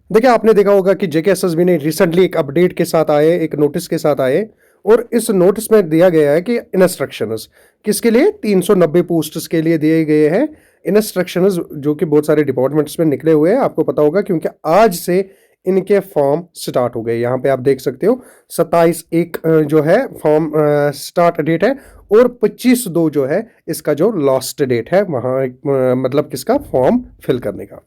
देखिए, आपने देखा होगा कि जेकेएसएसबी ने रिसेंटली एक अपडेट के साथ आए, एक नोटिस के साथ आए और इस नोटिस में दिया गया है कि इंस्ट्रक्शंस किसके लिए 390 पोस्ट्स के लिए दिए गए हैं इंस्ट्रक्शंस, जो कि बहुत सारे डिपार्टमेंट्स में निकले हुए हैं। आपको पता होगा क्योंकि आज से इनके फॉर्म स्टार्ट हो गए। यहाँ पे आप देख सकते हो 27/1 जो है फॉर्म स्टार्ट डेट है और 25/2 जो है इसका जो लास्ट डेट है वहाँ मतलब किसका फॉर्म फिल करने का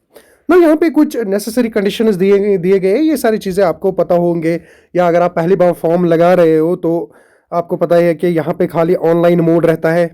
ना। यहाँ पे कुछ नेसेसरी कंडीशंस दिए दिए गए, ये सारी चीज़ें आपको पता होंगे, या अगर आप पहली बार फॉर्म लगा रहे हो तो आपको पता है कि यहाँ पे खाली ऑनलाइन मोड रहता है,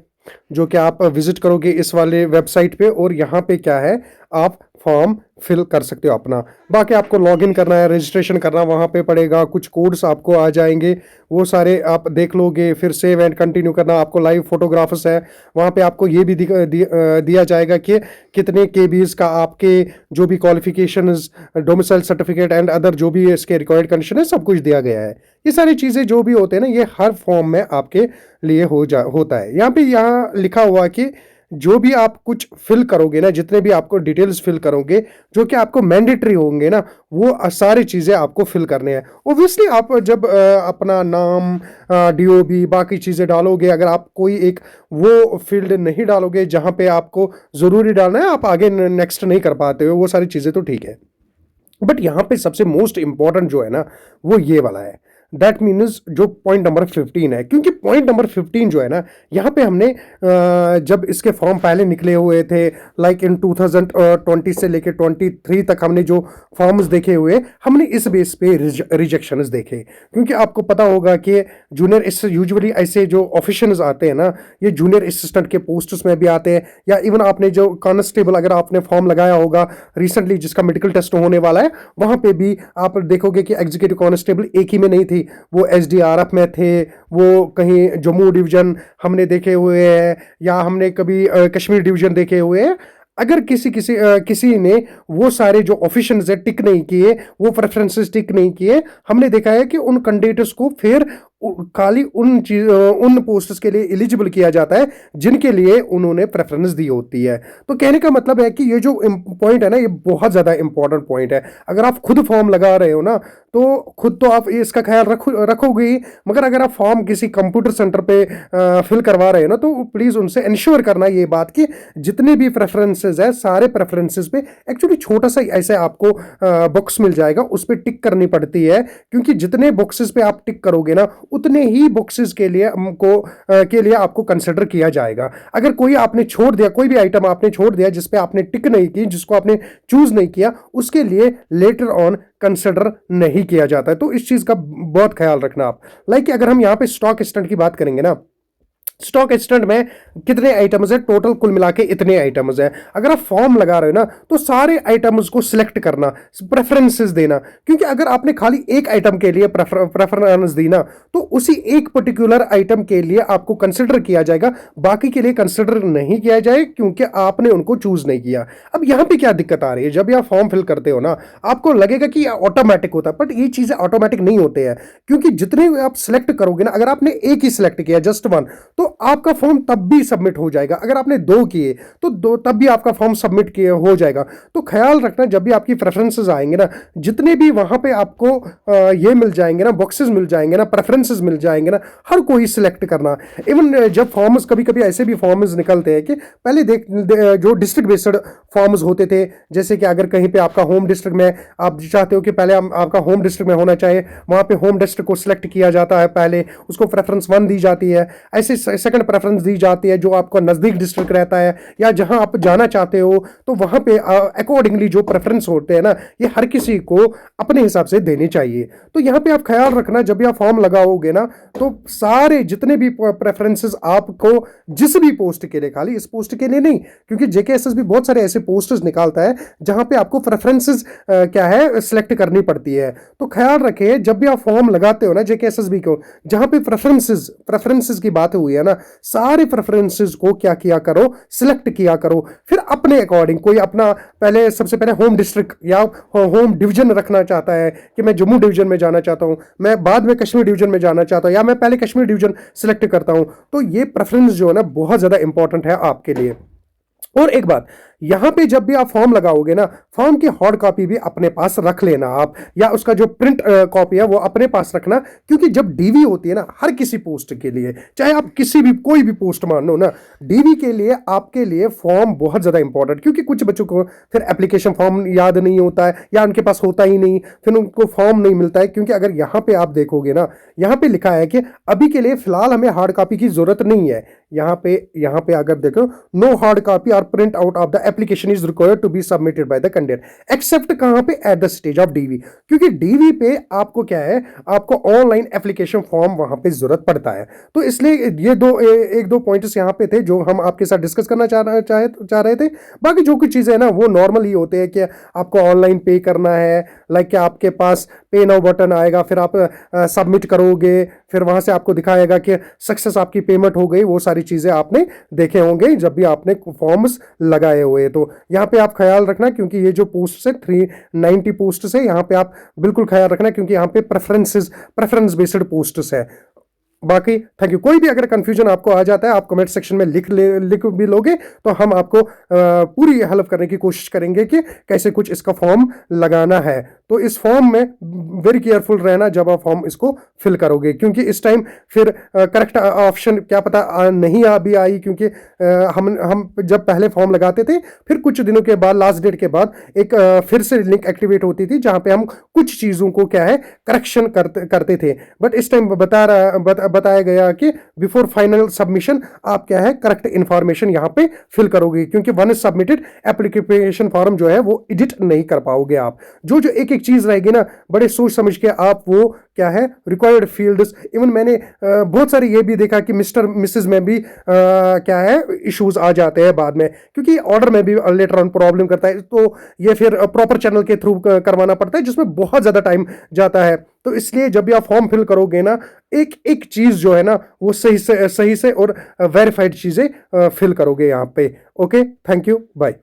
जो कि आप विजिट करोगे इस वाले वेबसाइट पे और यहाँ पे क्या है आप फॉर्म फिल कर सकते हो अपना। बाकी आपको लॉगिन करना है, रजिस्ट्रेशन करना वहाँ पे पड़ेगा, कुछ कोड्स आपको आ जाएंगे, वो सारे आप देख लोगे, फिर सेव एंड कंटिन्यू करना। आपको लाइव फोटोग्राफ्स है वहाँ पे, आपको ये भी दिया जाएगा कि कितने केबीज का आपके जो भी qualifications, domicile certificate and other जो भी इसके रिक्वायर्ड कंडीशन है सब कुछ दिया गया है। ये सारी चीज़ें जो भी होते हैं ना, ये हर फॉर्म में आपके लिए होता है। यहाँ लिखा हुआ कि जो भी आप कुछ फिल करोगे ना, जितने भी आपको डिटेल्स फिल करोगे जो कि आपको मैंडेटरी होंगे ना, वो सारी चीज़ें आपको फिल करने हैं। ओब्वियसली आप जब अपना नाम, डीओबी, बाकी चीज़ें डालोगे, अगर आप कोई एक वो फील्ड नहीं डालोगे जहाँ पे आपको ज़रूरी डालना है, आप आगे नेक्स्ट नहीं कर पाते हो, वो सारी चीज़ें तो ठीक है। बट यहाँ पे सबसे मोस्ट इंपॉर्टेंट जो है ना वो ये वाला है, दैट मीन्स जो पॉइंट नंबर 15 है। क्योंकि पॉइंट नंबर 15 जो है ना, यहाँ पे हमने जब इसके फॉर्म पहले निकले हुए थे लाइक इन 2020 से लेके 23 तक हमने जो फॉर्म्स देखे हुए, हमने इस बेस पे रिजेक्शंस देखे। क्योंकि आपको पता होगा कि जूनियर इससे यूजुअली ऐसे जो ऑफिशियल्स आते हैं ना, ये जूनियर असिस्टेंट के पोस्ट्स में भी आते हैं, या इवन आपने जो कांस्टेबल अगर आपने फॉर्म लगाया होगा रिसेंटली जिसका मेडिकल टेस्ट होने वाला है, वहां पे भी आप देखोगे कि एग्जीक्यूटिव कांस्टेबल एक ही में नहीं थी, वो एसडीआरएफ में थे, वो कहीं जम्मू डिवीजन हमने देखे हुए हैं, या हमने कभी कश्मीर डिवीजन देखे हुए हैं। अगर किसी ने वो सारे जो ऑफिशियल्स है टिक नहीं किए, वो प्रेफरेंसेस टिक नहीं किए, हमने देखा है कि उन कैंडिडेट्स को फिर खाली उन पोस्ट्स के लिए एलिजिबल किया जाता है जिनके लिए उन्होंने प्रेफरेंस दी होती है। तो कहने का मतलब है कि ये जो पॉइंट है ना, ये बहुत ज़्यादा इंपॉर्टेंट पॉइंट है। अगर आप खुद फॉर्म लगा रहे हो ना, तो खुद तो आप इसका ख्याल रखोगे ही, मगर अगर आप फॉर्म किसी कंप्यूटर सेंटर पे फिल करवा रहे हो ना, तो प्लीज़ उनसे इंश्योर करना ये बात कि जितने भी प्रेफरेंसेस है, सारे प्रेफरेंसेस पे एक्चुअली छोटा सा ऐसे आपको बॉक्स मिल जाएगा, उस पर टिक करनी पड़ती है। क्योंकि जितने बॉक्सेस पे आप टिक करोगे ना, उतने ही बॉक्सेस के लिए आपको कंसिडर किया जाएगा। अगर कोई आपने छोड़ दिया, कोई भी आइटम आपने छोड़ दिया जिस पे आपने टिक नहीं की, जिसको आपने चूज नहीं किया, उसके लिए लेटर ऑन कंसिडर नहीं किया जाता है। तो इस चीज का बहुत ख्याल रखना आप। लाइक अगर हम यहाँ पे स्टॉक असिस्टेंट की बात करेंगे ना, स्टॉक असिस्टेंट में कितने आइटम्स है, टोटल कुल मिला के इतने आइटम्स है। अगर आप फॉर्म लगा रहे हो ना, तो सारे आइटम्स को सिलेक्ट करना, प्रेफरेंसेस देना। क्योंकि अगर आपने खाली एक आइटम के लिए प्रेफरेंस दी ना, तो उसी एक पर्टिकुलर आइटम के लिए आपको कंसिडर किया जाएगा, बाकी के लिए कंसिडर नहीं किया जाए क्योंकि आपने उनको चूज नहीं किया। अब यहां पे क्या दिक्कत आ रही है, जब आप फॉर्म फिल करते हो ना, आपको लगेगा कि ऑटोमेटिक होता है, बट ये चीजें ऑटोमेटिक नहीं होते हैं। क्योंकि जितने आप सिलेक्ट करोगे ना, अगर आपने एक ही सिलेक्ट किया, जस्ट वन, तो आपका फॉर्म तब भी सबमिट हो जाएगा। अगर आपने दो किए तो दो, तब भी आपका फॉर्म सबमिट किए हो जाएगा। तो ख्याल रखना, जब भी आपकी प्रेफरेंसेस आएंगे ना, जितने भी वहां पे आपको ये मिल जाएंगे ना, बॉक्सेस मिल जाएंगे ना, प्रेफरेंसेस मिल जाएंगे ना, हर कोई सिलेक्ट करना। इवन जब फॉर्म्स, कभी कभी ऐसे भी फॉर्म्स निकलते हैं कि पहले जो डिस्ट्रिक्ट बेस्ड फॉर्म्स होते थे, जैसे कि अगर कहीं पे आपका होम डिस्ट्रिक्ट में आप चाहते हो कि पहले आपका होम डिस्ट्रिक्ट में होना चाहिए, वहां पे होम डिस्ट्रिक्ट को सिलेक्ट किया जाता है, पहले उसको प्रेफरेंस 1 दी जाती है। ऐसे सेकंड प्रेफरेंस दी जाती है जो आपका नज़दीक डिस्ट्रिक्ट रहता है या जहां आप जाना चाहते हो, तो वहां पे अकॉर्डिंगली जो प्रेफरेंस होते हैं ना, ये हर किसी को अपने हिसाब से देने चाहिए। तो यहाँ पे आप ख्याल रखना, जब भी आप फॉर्म लगाओगे ना, तो सारे जितने भी प्रेफरेंसेस आपको जिस भी पोस्ट के लिए, खाली इस पोस्ट के लिए नहीं, क्योंकि जेकेएसएसबी बहुत सारे ऐसे पोस्टर्स निकालता है जहां पे आपको प्रेफरेंसेस क्या है सिलेक्ट करनी पड़ती है। तो ख्याल रखें, जब भी आप फॉर्म लगाते हो ना जेकेएसएसबी को, जहां पे प्रेफरेंसेस की बात हुई है ना, सारे प्रेफरेंसेस को क्या किया करो, सिलेक्ट किया करो। फिर अपने अकॉर्डिंग कोई अपना पहले, सबसे पहले होम डिस्ट्रिक्ट या होम डिवीजन रखना चाहता है कि मैं जम्मू डिवीजन में जाना चाहता हूं, मैं बाद में कश्मीर डिवीजन में जाना चाहता हूं, या मैं पहले कश्मीर डिवीजन सिलेक्ट करता हूं। तो ये प्रेफरेंस जो है ना, बहुत ज्यादा इंपॉर्टेंट है आपके लिए। और एक बात यहाँ पे जब भी आप फॉर्म लगाओगे ना, फॉर्म की हार्ड कॉपी भी अपने पास रख लेना आप, या उसका जो प्रिंट कॉपी है वो अपने पास रखना, क्योंकि जब डीवी होती है ना हर किसी पोस्ट के लिए, चाहे आप किसी भी कोई भी पोस्ट मान लो ना, डीवी के लिए आपके लिए फॉर्म बहुत ज्यादा इंपॉर्टेंट, क्योंकि कुछ बच्चों को फिर एप्लीकेशन फॉर्म याद नहीं होता है या उनके पास होता ही नहीं, फिर उनको फॉर्म नहीं मिलता है। क्योंकि अगर यहाँ पे आप देखोगे ना, यहाँ पे लिखा है कि अभी के लिए फिलहाल हमें हार्ड कॉपी की जरूरत नहीं है। यहाँ पे अगर देखो, नो हार्ड कॉपी और print out of the application is required to be submitted by the candidate except कहां पे, at the stage of DV, क्योंकि डीवी पे आपको क्या है, आपको ऑनलाइन एप्लीकेशन फॉर्म वहां पे जरूरत पड़ता है। तो इसलिए ये एक दो पॉइंट्स यहाँ पे थे जो हम आपके साथ डिस्कस करना चाह रहे थे। बाकी जो कुछ चीजें है ना वो नॉर्मल ही होते हैं कि आपको ऑनलाइन पे करना है, लाइक कि आपके पास पे नाउ बटन आएगा, फिर आप सबमिट करोगे, फिर वहां से आपको दिखाएगा कि सक्सेस आपकी पेमेंट हो गई। वो सारी चीजें आपने देखे होंगे जब भी आपने फॉर्म्स लगाए हुए। तो यहाँ पे आप ख्याल रखना, क्योंकि ये जो पोस्ट है 390 पोस्ट है, यहाँ पे आप बिल्कुल ख्याल रखना, क्योंकि यहाँ पे प्रेफरेंस बेस्ड पोस्ट है। बाकी थैंक यू। कोई भी अगर कंफ्यूजन आपको आ जाता है, आप कमेंट सेक्शन में लिख भी लोगे तो हम आपको पूरी हेल्प करने की कोशिश करेंगे कि कैसे कुछ इसका फॉर्म लगाना है। तो इस फॉर्म में वेरी केयरफुल रहना जब आप फॉर्म इसको फिल करोगे, क्योंकि इस टाइम फिर करेक्ट ऑप्शन क्या पता नहीं भी आई, क्योंकि हम जब पहले फॉर्म लगाते थे फिर कुछ दिनों के बाद, लास्ट डेट के बाद एक फिर से लिंक एक्टिवेट होती थी जहां पे हम कुछ चीजों को क्या है करेक्शन करते थे। बट इस टाइम बताया गया कि बिफोर फाइनल सबमिशन आप क्या है करेक्ट इंफॉर्मेशन यहां पे फिल करोगे, क्योंकि one is submitted application form जो है वो एडिट नहीं कर पाओगे आप। जो जो एक एक चीज रहेगी ना, बड़े सोच समझ के आप वो क्या है रिक्वायर्ड फील्ड्स, इवन मैंने बहुत सारे ये भी देखा कि मिस्टर मिसेस में भी क्या है इश्यूज आ जाते हैं बाद में, क्योंकि ऑर्डर में भी लेटर ऑन प्रॉब्लम करता है। तो ये फिर प्रॉपर चैनल के थ्रू करवाना पड़ता है, जिसमें बहुत ज्यादा टाइम जाता है। तो इसलिए जब भी आप फॉर्म फिल करोगे ना, एक एक चीज जो है ना वो सही से और वेरीफाइड चीजें फिल करोगे यहाँ पे। Okay, thank you, bye.